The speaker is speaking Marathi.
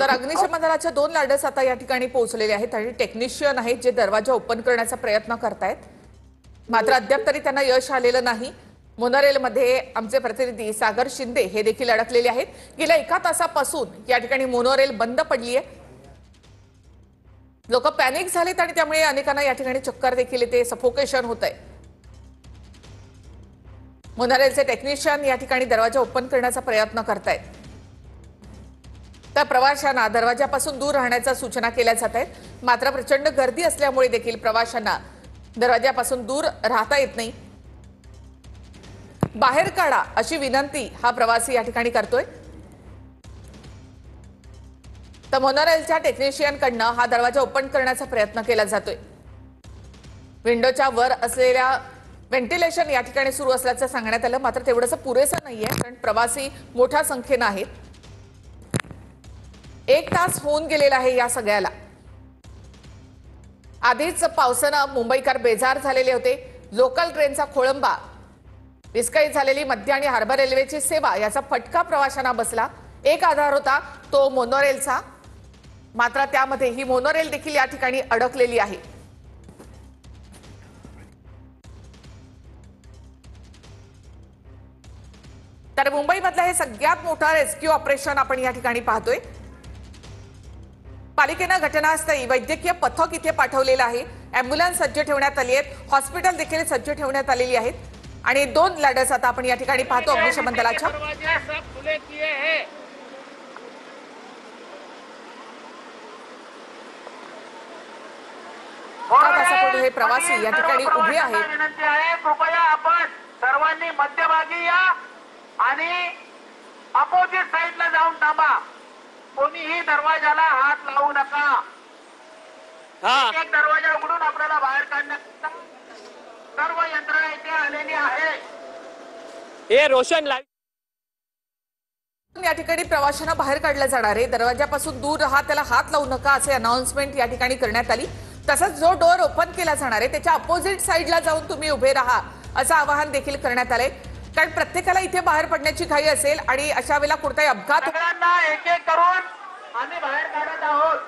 तर अग्निशमन दलाच्या 2 लॅडर्स आता या ठिकाणी पोहोचलेले आहेत आणि टेक्निशियन आहेत जे दरवाजा ओपन करण्याचा प्रयत्न करतायत, मात्र अद्याप तरी त्यांना यश आलेलं नाही। मोनोरेलमध्ये आमचे प्रतिनिधी सागर शिंदे हे देखील अडकलेले आहेत। गेल्या 1 तासापासून या ठिकाणी मोनोरेल बंद पडली आहे। लोक पॅनिक झालेत आणि त्यामुळे अनेकांना या ठिकाणी चक्कर देखील येते, सफोकेशन होतंय। मोनोरेलचे टेक्निशियन या ठिकाणी दरवाजा ओपन करण्याचा प्रयत्न करतायत, तर प्रवाशांना दरवाजापासून दूर राहण्याच्या सूचना केल्या जात आहेत। मात्र प्रचंड गर्दी असल्यामुळे देखील प्रवाशांना दरवाजापासून दूर राहता येत नाही। बाहेर काढा अशी विनंती हा प्रवासी या ठिकाणी करतोय। तर मोनोरेलच्या टेक्निशियन कडनं हा दरवाजा ओपन करण्याचा प्रयत्न केला जातोय। विंडोच्या वर असलेल्या व्हेंटिलेशन या ठिकाणी सुरू असल्याचं सांगण्यात आलं, मात्र तेवढंच पुरेसं नाहीये, कारण प्रवासी मोठ्या संख्येने आहेत। 1 तास होऊन गेलेला आहे या सगळ्याला। आधीच पावसानं मुंबईकर बेजार झालेले होते। लोकल ट्रेनचा खोळंबा, विस्कळीत झालेली मध्य आणि हार्बर रेल्वेची सेवा याचा फटका प्रवाशांना बसला। एक आधार होता तो मोनोरेलचा, मात्र त्यामध्ये ही मोनोरेल देखील या ठिकाणी अडकलेली आहे। तर मुंबईमधलं हे सगळ्यात मोठं रेस्क्यू ऑपरेशन आपण या ठिकाणी पाहतोय। पालिकेने घटनास्थळी वैद्यकीय पथक इथे पाठवलेलं आहे। अॅम्ब्युलन्स सज्ज ठेवण्यात आली आहेत, हॉस्पिटल देखील सज्ज ठेवण्यात आलेली आहेत आणि 2 लॅडर्स आता आपण या ठिकाणी पाहतो अग्निशमन दलाच्या। हे प्रवासी या ठिकाणी उभे आहेत। कृपया आपण सर्वांनी मध्यभागी या आणि अपोजिट साइडला जाऊन थांबा। कोणीही दरवाजाला हात लावू नका। एक दरवाजा उघडून आपल्याला बाहेर काढण्यात सर्व यंत्रणा इथे आलेली आहे। हे रोशन लाईव्ह या ठिकाणी प्रवाशांना बाहेर काढलं जाणार आहे। दरवाजापासून दूर राहा, त्याला हात लावू नका असे अनाउन्समेंट या ठिकाणी करण्यात आली। तसंच जो डोअर ओपन केला जाणार आहे त्याच्या अपोजिट साइडला जाऊन तुम्ही उभे राहा असं आवाहन देखील करण्यात आले, कारण प्रत्येकाला इथे बाहेर पडण्याची घाई असेल आणि अशा वेळेला कोणताही अपघात एक एक करून आम्ही बाहेर काढत आहोत।